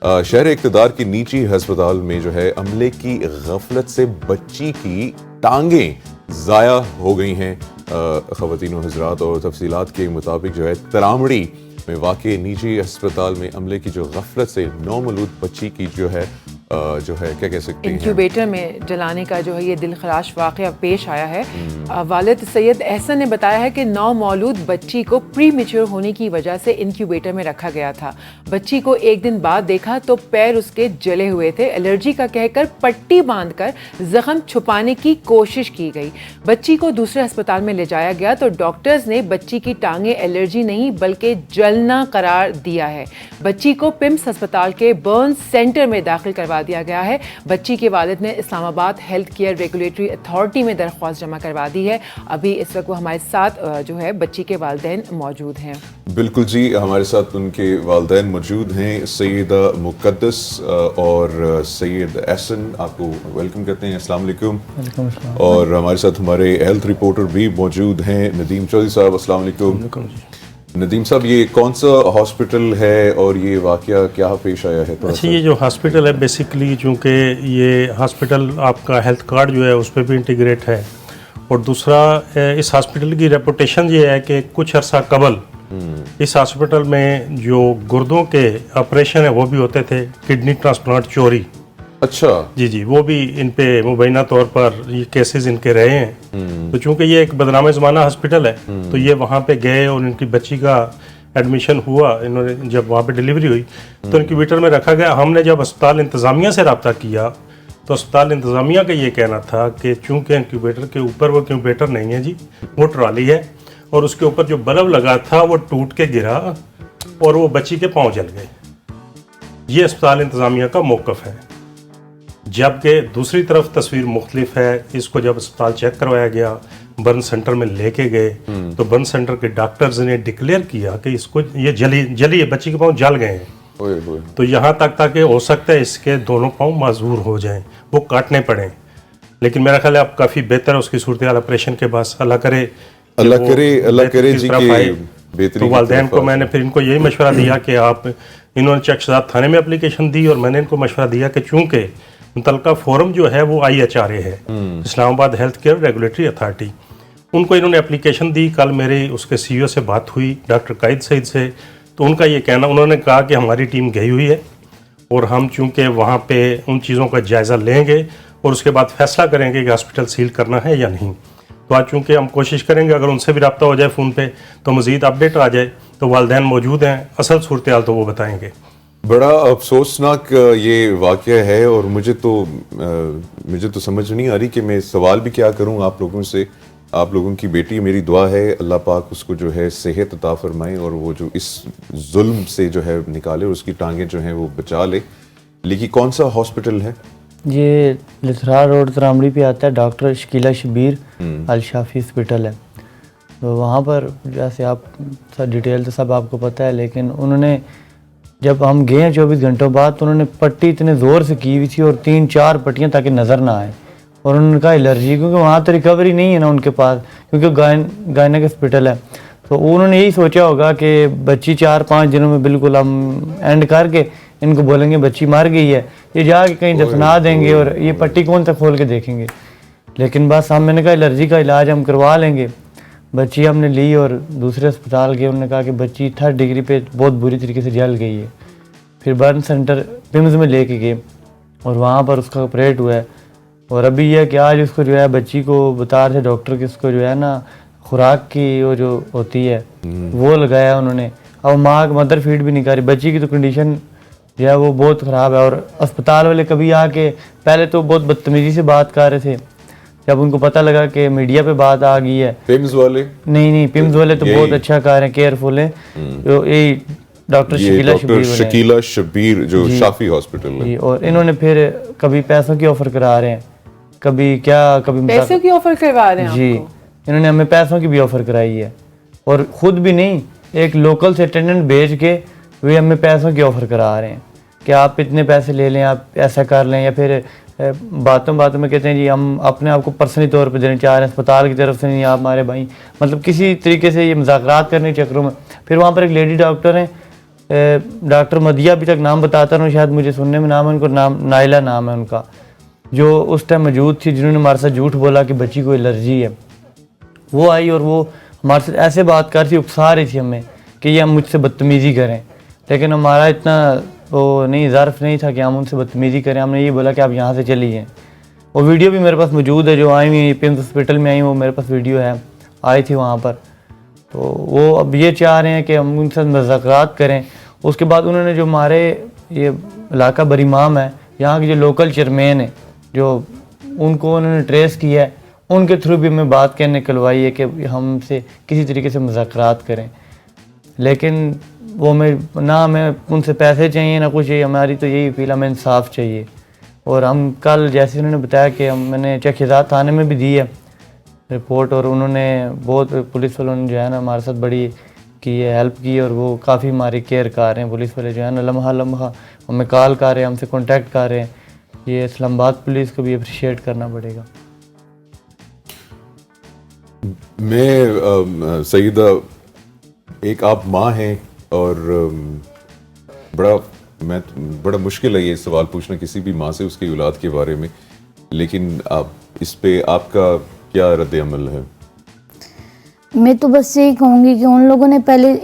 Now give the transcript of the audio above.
शहर इक़्तिदार की निजी अस्पताल में जो है अमले की गफलत से बच्ची की टांगें ज़ाया हो गई हैं। ख़वातीन व हज़रात, और तफसीलात के मुताबिक जो है तरामड़ी में वाक़े निजी अस्पताल में अमले की जो गफलत से नौमौलूद बच्ची की जो है क्या कह सकते हैं, इंक्यूबेटर में जलाने का जो है ये दिलखराश वाक़या पेश आया है। वालिद सैयद एहसन ने बताया है कि नौमौलूद बच्ची को प्री मैच्योर होने की वजह से इंक्यूबेटर में रखा गया था। बच्ची को एक दिन बाद देखा तो पैर उसके जले हुए थे। एलर्जी का कहकर पट्टी बांधकर जख्म छुपाने की कोशिश की गई। बच्ची को दूसरे अस्पताल में ले जाया गया तो डॉक्टर्स ने बच्ची की टांगें एलर्जी नहीं बल्कि जलना करार दिया है। बच्ची को पिम्स अस्पताल के बर्न सेंटर में दाखिल करवा दिया गया है। बच्ची के वालिद ने Islamabad health care regulatory authority में दरख्वास्त जमा करवा दी है। अभी इस वक्त वो हमारे साथ जो है बच्ची के वालिदैन मौजूद हैं। बिल्कुल जी, हमारे साथ उनके वालिदैन मौजूद हैं, सैयदा मुक़द्दस और सैयद एहसन। आपको वेलकम करते हैं, अस्सलाम वालेकुम। और हमारे साथ हमारे हेल्थ रिपोर्टर भी मौजूद हैं, नदीम चौधरी साहब, अस्सलाम वालेकुम। नदीम साहब, ये कौन सा हॉस्पिटल है और ये वाकया क्या पेश आया है? अच्छा, ये जो हॉस्पिटल है बेसिकली, चूँकि ये हॉस्पिटल आपका हेल्थ कार्ड जो है उस पर भी इंटीग्रेट है, और दूसरा इस हॉस्पिटल की रेपुटेशन ये है कि कुछ अर्सा कबल इस हॉस्पिटल में जो गुर्दों के ऑपरेशन है वो भी होते थे, किडनी ट्रांसप्लांट चोरी। अच्छा जी, वो भी इन पे मुबैना तौर पर ये केसेस इनके रहे हैं। तो चूंकि ये एक बदनाम ज़माना हॉस्पिटल है तो ये वहाँ पे गए और इनकी बच्ची का एडमिशन हुआ। इन्होंने जब वहाँ पे डिलीवरी हुई तो इंक्यूबेटर में रखा गया। हमने जब अस्पताल इंतज़ामिया से रब्ता किया तो अस्पताल इंतज़ामिया का ये कहना था कि चूँकि इंक्यूबेटर के ऊपर वो इंक्यूबेटर नहीं है जी, वो ट्रॉली है, और उसके ऊपर जो बल्ब लगा था वो टूट के गिरा और वो बच्ची के पाँव जल गए। ये अस्पताल इंतज़ामिया का मौक़िफ़ है। जबकि दूसरी तरफ तस्वीर मुख्तलिफ है। इसको जब अस्पताल चेक करवाया गया, बर्न सेंटर में लेके गए तो बर्न सेंटर के डॉक्टर्स ने डिक्लेयर किया कि इसको ये जली बच्ची के पाँव जल गए हैं। तो यहाँ तक कि हो सकता है इसके दोनों पाँव माजूर हो जाएं, वो काटने पड़ें। लेकिन मेरा ख्याल है अब काफ़ी बेहतर है उसकी सूरत हाल ऑपरेशन के बाद। अल्लाह करे जी की। तो वालिदैन को मैंने फिर इनको यही मशवरा दिया कि आप, इन्होंने चकशाद थाने में एप्लीकेशन दी और मैंने इनको मशवरा दिया कि चूँकि मुतलका फोरम जो है वो IHRA है, Islamabad health care regulatory authority, उनको इन्होंने एप्लीकेशन दी। कल मेरे उसके CEO से बात हुई, डॉक्टर कायद सईद से, तो उनका ये कहना, उन्होंने कहा कि हमारी टीम गई हुई है और हम चूँकि वहाँ पे उन चीज़ों का जायज़ा लेंगे और उसके बाद फैसला करेंगे कि हॉस्पिटल सील करना है या नहीं। तो आज चूँकि हम कोशिश करेंगे अगर उनसे भी रब्ता हो जाए फ़ोन पे तो मज़ीद अपडेट आ जाए। तो वालिदैन मौजूद हैं, असल सूरत हाल तो वो बताएँगे। बड़ा अफसोसनाक ये वाक़या है और मुझे तो समझ नहीं आ रही कि मैं सवाल भी क्या करूं आप लोगों से। आप लोगों की बेटी, मेरी दुआ है अल्लाह पाक उसको जो है सेहत अता फरमाए और वो जो इस जुल्म से जो है निकाले और उसकी टांगें जो हैं वो बचा ले। लेकिन कौन सा हॉस्पिटल है ये? लिथरार रोड तरामड़ी पे आता है, डॉक्टर शकीला शबीर अल शाफी हॉस्पिटल है। तो वहाँ पर जैसे आप डिटेल तो सब आपको पता है, लेकिन उन्होंने जब हम गए हैं 24 घंटों बाद तो उन्होंने पट्टी इतने ज़ोर से की हुई थी और 3-4 पट्टियाँ ताकि नज़र ना आए, और उन्होंने कहा एलर्जी, क्योंकि वहाँ तो रिकवरी नहीं है ना उनके पास, क्योंकि गायनेक हॉस्पिटल है। तो उन्होंने यही सोचा होगा कि बच्ची 4-5 दिनों में बिल्कुल हम एंड करके इनको बोलेंगे बच्ची मर गई है, ये जाके कहीं दफना देंगे और ये पट्टी कौन सा खोल के देखेंगे। लेकिन बस मैंने कहा एलर्जी का इलाज हम करवा लेंगे। बच्ची हमने ली और दूसरे अस्पताल गए, उन्होंने कहा कि बच्ची 3rd डिग्री पे बहुत बुरी तरीके से जल गई है। फिर बर्न सेंटर पिम्स में लेके गए और वहाँ पर उसका ऑपरेट हुआ है। और अभी यह कि आज उसको जो है बच्ची को बता रहे थे डॉक्टर कि उसको जो है ना खुराक की वो जो होती है वो लगाया उन्होंने। अब माँ मदर फीड भी नहीं कर रही। बच्ची की तो कंडीशन जो है वो बहुत ख़राब है। और अस्पताल वाले कभी आके पहले तो बहुत बदतमीज़ी से बात कर रहे थे, जब उनको पता लगा कि मीडिया पे बात आ गई है। पिम्स वाले नहीं, पिम्स वाले तो बहुत अच्छा कर रहे हैं, केयरफुल है। तो ये डॉक्टर शकीला शबीर जो शाफी हॉस्पिटल है, और इन्होंने फिर कभी पैसों की ऑफर करा रहे हैं, कभी पैसों की ऑफर करवा रहे हैं जी। इन्होंने हमें पैसों की भी ऑफर कराई है और खुद भी नहीं, एक लोकल से अटेंडेंट भेज के वे हमें पैसों की ऑफर करा रहे हैं कि आप इतने पैसे ले लें, आप ऐसा कर लें। या फिर बातों में कहते हैं जी हम अपने आप को पर्सनली तौर पे देना चाह रहे हैं, अस्पताल की तरफ से नहीं, आप हमारे भाई, मतलब किसी तरीके से ये मुज़ाकरात करने के चक्करों में। फिर वहाँ पर एक लेडी डॉक्टर हैं, डॉक्टर मदिया अभी तक नाम बताता रहा हूँ, शायद मुझे सुनने में नाम है उनको, नाम नाइला नाम है उनका, जो उस टाइम मौजूद थी, जिन्होंने हमारे साथ झूठ बोला कि बच्ची को एलर्जी है। वो आई और वो हमारे साथ ऐसे बात कर रही, उकसा रही थी हमें कि ये हम मुझसे बदतमीज़ी करें, लेकिन हमारा इतना वो नहीं ज़र्फ नहीं था कि हम उनसे बदतमीज़ी करें। हमने ये बोला कि आप यहाँ से चली जाएँ। वो वीडियो भी मेरे पास मौजूद है, जो आई हुई पिम्स हॉस्पिटल में आई, वो मेरे पास वीडियो है, आई थी वहाँ पर। तो वो अब ये चाह रहे हैं कि हम उनसे मुज़ाकरात करें। उसके बाद उन्होंने जो हमारे ये इलाका बरीमाम है, यहाँ के जो लोकल चेयरमैन है, जो उनको उन्होंने ट्रेस किया है, उनके थ्रू भी हमें बात कहने निकलवाई है कि हमसे किसी तरीके से मुज़ाकरात करें। लेकिन वो हमें उनसे पैसे चाहिए ना कुछ चाहिए, हमारी तो यही अपील, हमें इंसाफ चाहिए। और हम कल जैसे उन्होंने बताया कि मैंने चेखिजात थाने में भी दी है रिपोर्ट, और उन्होंने बहुत पुलिस वालों ने जो है ना हमारे साथ बड़ी की है हेल्प की, और वो काफ़ी हमारी केयर कर रहे हैं। पुलिस वाले जो है ना लम्हा लम्हा हमें कॉल कर रहे हैं, हमसे कांटेक्ट कर रहे हैं। ये इस्लामाबाद पुलिस को भी अप्रिशिएट करना पड़ेगा। मैं सईदा, एक आप माँ हैं और बड़ा मुश्किल है ये सवाल पूछना किसी भी माँ से उसकी औलाद के बारे में, लेकिन आप इस पे आपका क्या रद्द अमल है? मैं तो बस यही कहूँगी कि उन लोगों ने पहले